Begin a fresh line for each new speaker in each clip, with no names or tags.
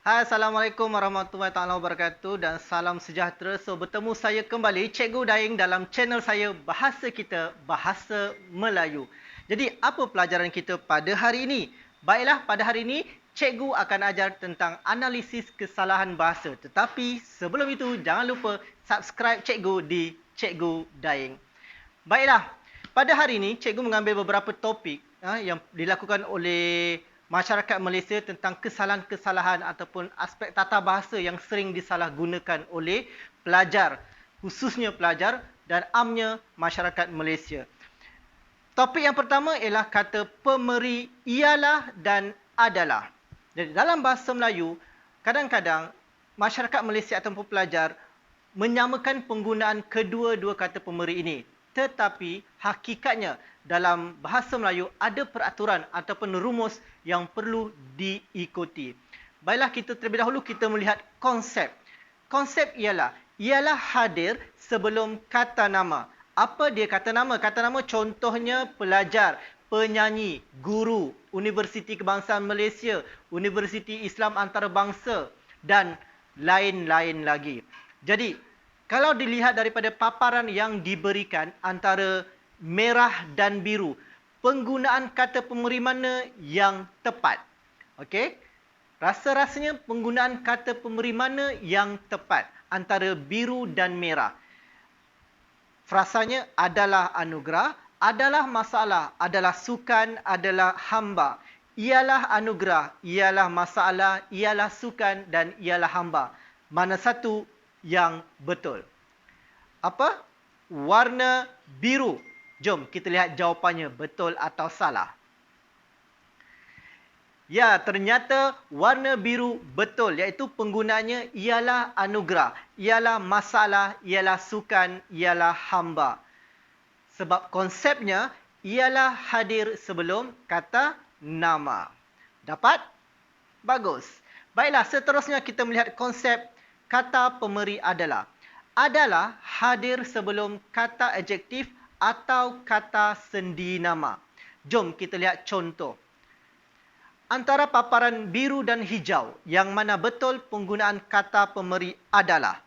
Hai, Assalamualaikum warahmatullahi taala wabarakatuh dan salam sejahtera. So, bertemu saya kembali, Cikgu Daing dalam channel saya Bahasa Kita, Bahasa Melayu. Jadi, apa pelajaran kita pada hari ini? Baiklah, pada hari ini, Cikgu akan ajar tentang analisis kesalahan bahasa. Tetapi, sebelum itu, jangan lupa subscribe Cikgu di Cikgu Daing. Baiklah, pada hari ini cikgu mengambil beberapa topik yang dilakukan oleh masyarakat Malaysia tentang kesalahan-kesalahan ataupun aspek tata bahasa yang sering disalahgunakan oleh pelajar, khususnya pelajar dan amnya masyarakat Malaysia. Topik yang pertama ialah kata pemeri ialah dan adalah. Jadi dalam bahasa Melayu, kadang-kadang masyarakat Malaysia ataupun pelajar menyamakan penggunaan kedua-dua kata pemeri ini. Tetapi hakikatnya dalam bahasa Melayu ada peraturan ataupun rumus yang perlu diikuti. Baiklah, kita terlebih dahulu kita melihat konsep. Konsep ialah hadir sebelum kata nama. Apa dia kata nama? Kata nama contohnya pelajar, penyanyi, guru, Universiti Kebangsaan Malaysia, Universiti Islam Antarabangsa dan lain-lain lagi. Jadi, kalau dilihat daripada paparan yang diberikan antara merah dan biru, penggunaan kata pemeri mana yang tepat? Okey? Rasa-rasanya penggunaan kata pemeri mana yang tepat antara biru dan merah? Frasanya adalah anugerah, adalah masalah, adalah sukan, adalah hamba. Ialah anugerah, ialah masalah, ialah sukan dan ialah hamba. Mana satu yang betul? Apa? Warna biru. Jom kita lihat jawapannya betul atau salah. Ya, ternyata warna biru betul, iaitu penggunaannya ialah anugerah, ialah masalah, ialah sukan, ialah hamba. Sebab konsepnya ialah hadir sebelum kata nama. Dapat? Bagus. Baiklah, seterusnya kita melihat konsep kata pemeri adalah. Adalah hadir sebelum kata adjektif atau kata sendi nama. Jom kita lihat contoh. Antara paparan biru dan hijau, yang mana betul penggunaan kata pemeri adalah?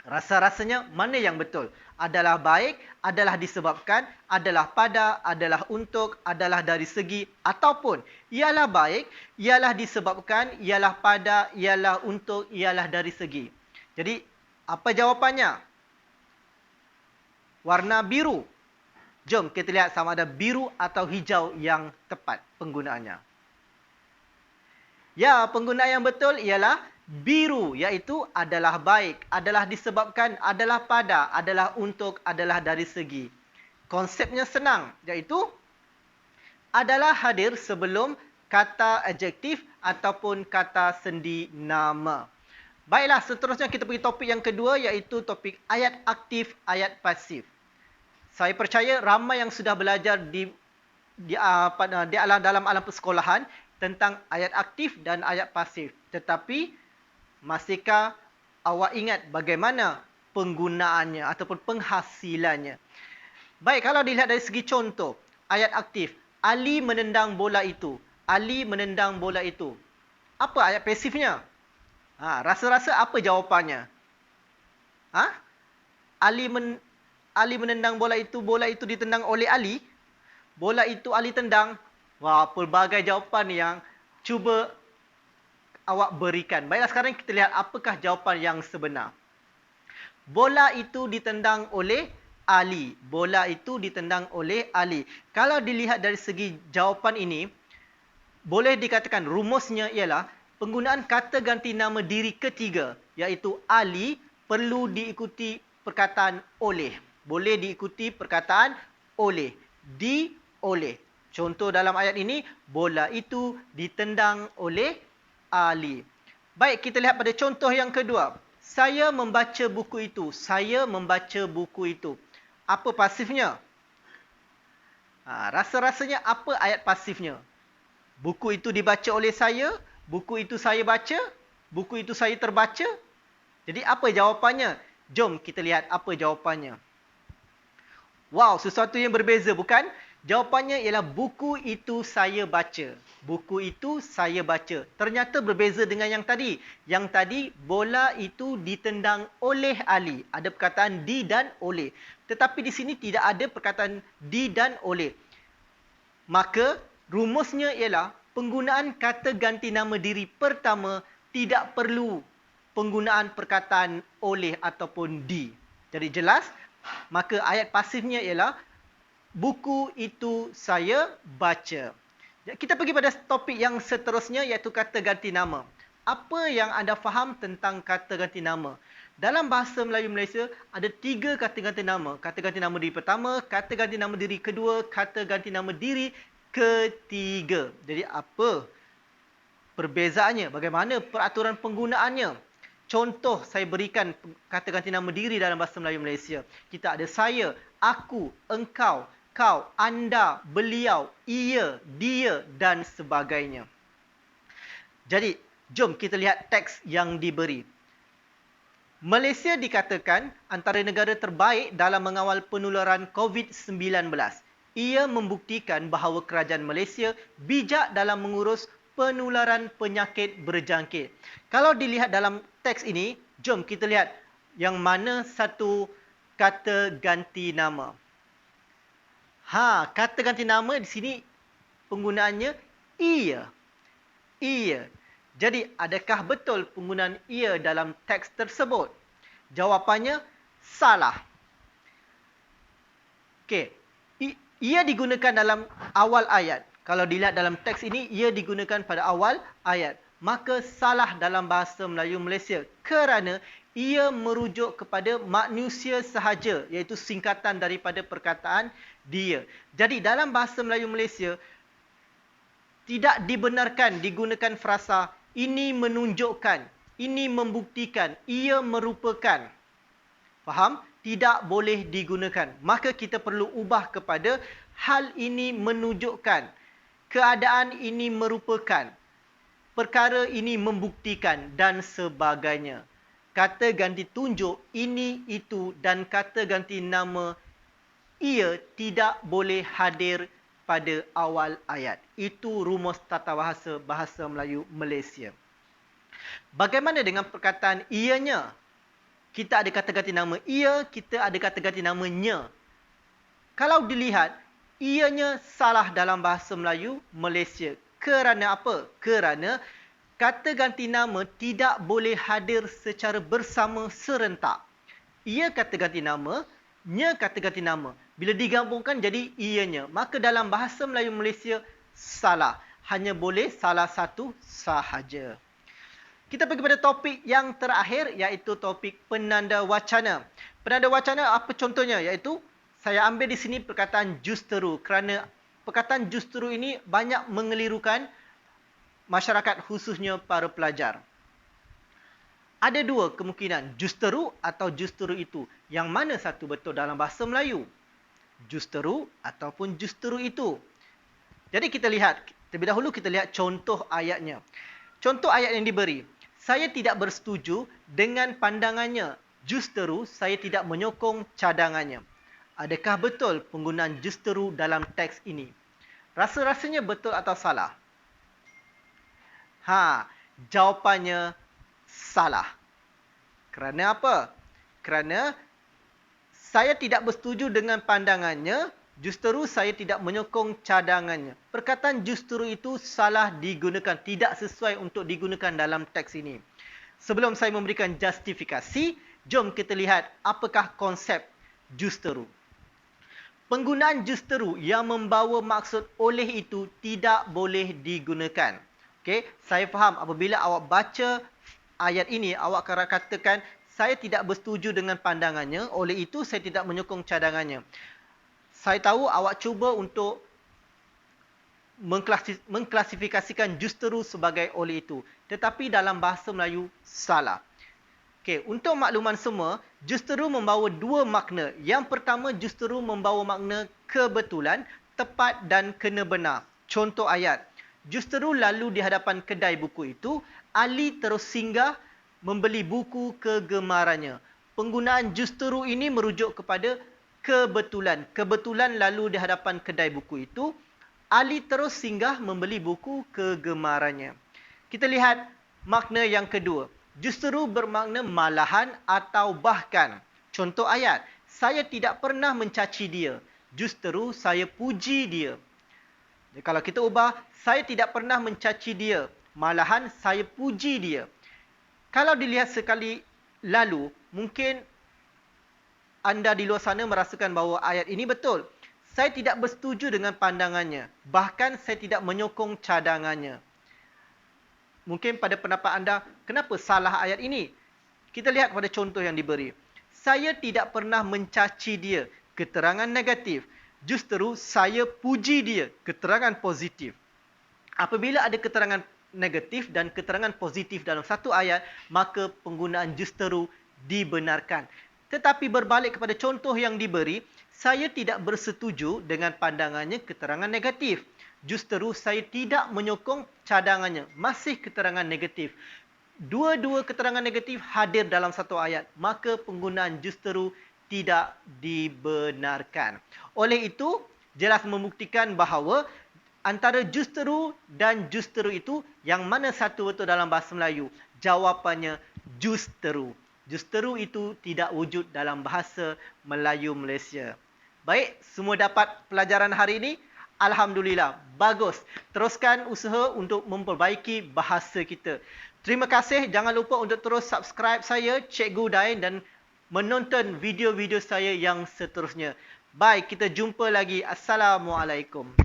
Rasa-rasanya mana yang betul? Adalah baik, adalah disebabkan, adalah pada, adalah untuk, adalah dari segi, ataupun ialah baik, ialah disebabkan, ialah pada, ialah untuk, ialah dari segi. Jadi, apa jawapannya? Warna biru. Jom kita lihat sama ada biru atau hijau yang tepat penggunaannya. Ya, penggunaan yang betul ialah biru, iaitu adalah baik, adalah disebabkan, adalah pada, adalah untuk, adalah dari segi. Konsepnya senang, iaitu adalah hadir sebelum kata adjektif ataupun kata sendi nama. Baiklah, seterusnya kita pergi topik yang kedua, iaitu topik ayat aktif, ayat pasif. Saya percaya ramai yang sudah belajar dalam alam persekolahan tentang ayat aktif dan ayat pasif. Tetapi, masihkah awak ingat bagaimana penggunaannya ataupun penghasilannya? Baik, kalau dilihat dari segi contoh, ayat aktif. Ali menendang bola itu. Ali menendang bola itu. Apa ayat pasifnya? Rasa-rasa apa jawapannya? Ali menendang bola itu ditendang oleh Ali. Bola itu Ali tendang. Wah, pelbagai jawapan yang cuba awak berikan. Baiklah, sekarang kita lihat apakah jawapan yang sebenar. Bola itu ditendang oleh Ali. Bola itu ditendang oleh Ali. Kalau dilihat dari segi jawapan ini, boleh dikatakan rumusnya ialah penggunaan kata ganti nama diri ketiga, iaitu Ali, perlu diikuti perkataan oleh. Boleh diikuti perkataan oleh. Oleh. Contoh dalam ayat ini, bola itu ditendang oleh Ali. Baik, kita lihat pada contoh yang kedua. Saya membaca buku itu. Saya membaca buku itu. Apa pasifnya? Rasa-rasanya apa ayat pasifnya? Buku itu dibaca oleh saya. Buku itu saya baca. Buku itu saya terbaca. Jadi apa jawapannya? Jom kita lihat apa jawapannya. Wow, sesuatu yang berbeza bukan? Jawapannya ialah buku itu saya baca. Buku itu saya baca. Ternyata berbeza dengan yang tadi. Yang tadi, bola itu ditendang oleh Ali. Ada perkataan di dan oleh. Tetapi di sini tidak ada perkataan di dan oleh. Maka, rumusnya ialah penggunaan kata ganti nama diri pertama tidak perlu penggunaan perkataan oleh ataupun di. Jadi jelas, maka ayat pasifnya ialah buku itu saya baca. Kita pergi pada topik yang seterusnya iaitu kata ganti nama. Apa yang anda faham tentang kata ganti nama? Dalam bahasa Melayu Malaysia, ada 3 kata ganti nama. Kata ganti nama diri pertama, kata ganti nama diri kedua, kata ganti nama diri ketiga. Jadi apa perbezaannya? Bagaimana peraturan penggunaannya? Contoh saya berikan kata ganti nama diri dalam bahasa Melayu Malaysia. Kita ada saya, aku, engkau, kau, anda, beliau, ia, dia dan sebagainya. Jadi, jom kita lihat teks yang diberi. Malaysia dikatakan antara negara terbaik dalam mengawal penularan COVID-19. Ia membuktikan bahawa kerajaan Malaysia bijak dalam mengurus penularan penyakit berjangkit. Kalau dilihat dalam teks ini, jom kita lihat yang mana satu kata ganti nama. Kata ganti nama di sini penggunaannya ia. Ia. Jadi, adakah betul penggunaan ia dalam teks tersebut? Jawapannya salah. Okey. Ia digunakan dalam awal ayat. Kalau dilihat dalam teks ini, ia digunakan pada awal ayat. Maka salah dalam bahasa Melayu Malaysia kerana ia merujuk kepada manusia sahaja, iaitu singkatan daripada perkataan dia. Jadi dalam bahasa Melayu Malaysia tidak dibenarkan digunakan frasa ini menunjukkan, ini membuktikan, ia merupakan. Faham? Tidak boleh digunakan. Maka kita perlu ubah kepada hal ini menunjukkan, keadaan ini merupakan, perkara ini membuktikan dan sebagainya. Kata ganti tunjuk ini, itu dan kata ganti nama ia tidak boleh hadir pada awal ayat. Itu rumus tata bahasa Melayu Malaysia. Bagaimana dengan perkataan ianya? Kita ada kata ganti nama ia, kita ada kata ganti nama nya. Kalau dilihat, ianya salah dalam bahasa Melayu Malaysia. Kerana apa? Kerana kata ganti nama tidak boleh hadir secara bersama serentak. Ia kata ganti nama, nya kata ganti nama. Bila digabungkan jadi ianya. Maka dalam bahasa Melayu Malaysia salah. Hanya boleh salah satu sahaja. Kita pergi pada topik yang terakhir iaitu topik penanda wacana. Penanda wacana apa contohnya? Iaitu saya ambil di sini perkataan justeru kerana perkataan justeru ini banyak mengelirukan masyarakat khususnya para pelajar. Ada 2 kemungkinan, justeru atau justeru itu. Yang mana satu betul dalam bahasa Melayu? Justeru ataupun justeru itu. Jadi kita lihat, terlebih dahulu kita lihat contoh ayatnya. Contoh ayat yang diberi. Saya tidak bersetuju dengan pandangannya. Justeru, saya tidak menyokong cadangannya. Adakah betul penggunaan justeru dalam teks ini? Rasa-rasanya betul atau salah? Jawapannya salah. Kerana apa? Kerana saya tidak bersetuju dengan pandangannya, justeru saya tidak menyokong cadangannya. Perkataan justeru itu salah digunakan, tidak sesuai untuk digunakan dalam teks ini. Sebelum saya memberikan justifikasi, jom kita lihat apakah konsep justeru. Penggunaan justeru yang membawa maksud oleh itu tidak boleh digunakan. Okey, saya faham apabila awak baca ayat ini, awak akan katakan, saya tidak bersetuju dengan pandangannya, oleh itu saya tidak menyokong cadangannya. Saya tahu awak cuba untuk mengklasifikasikan justeru sebagai oleh itu. Tetapi dalam bahasa Melayu, salah. Okey, untuk makluman semua, justeru membawa 2 makna. Yang pertama, justeru membawa makna kebetulan, tepat dan kena benar. Contoh ayat. Justeru lalu di hadapan kedai buku itu, Ali terus singgah membeli buku kegemarannya. Penggunaan justeru ini merujuk kepada kebetulan. Kebetulan lalu di hadapan kedai buku itu, Ali terus singgah membeli buku kegemarannya. Kita lihat makna yang kedua. Justeru bermakna malahan atau bahkan. Contoh ayat, saya tidak pernah mencaci dia. Justeru saya puji dia. Jadi, kalau kita ubah, saya tidak pernah mencaci dia. Malahan saya puji dia. Kalau dilihat sekali lalu, mungkin anda di luar sana merasakan bahawa ayat ini betul. Saya tidak bersetuju dengan pandangannya. Bahkan saya tidak menyokong cadangannya. Mungkin pada pendapat anda, kenapa salah ayat ini? Kita lihat pada contoh yang diberi. Saya tidak pernah mencaci dia. Keterangan negatif. Justeru saya puji dia. Keterangan positif. Apabila ada keterangan negatif dan keterangan positif dalam satu ayat, maka penggunaan justeru dibenarkan. Tetapi berbalik kepada contoh yang diberi, saya tidak bersetuju dengan pandangannya keterangan negatif. Justeru saya tidak menyokong cadangannya. Masih keterangan negatif. Dua-dua keterangan negatif hadir dalam satu ayat. Maka penggunaan justeru tidak dibenarkan. Oleh itu, jelas membuktikan bahawa antara justeru dan justeru itu, yang mana satu betul dalam bahasa Melayu? Jawapannya justeru. Justeru itu tidak wujud dalam bahasa Melayu Malaysia. Baik, semua dapat pelajaran hari ini? Alhamdulillah, bagus. Teruskan usaha untuk memperbaiki bahasa kita. Terima kasih. Jangan lupa untuk terus subscribe saya, Cikgu Dain, dan menonton video-video saya yang seterusnya. Baik, kita jumpa lagi. Assalamualaikum.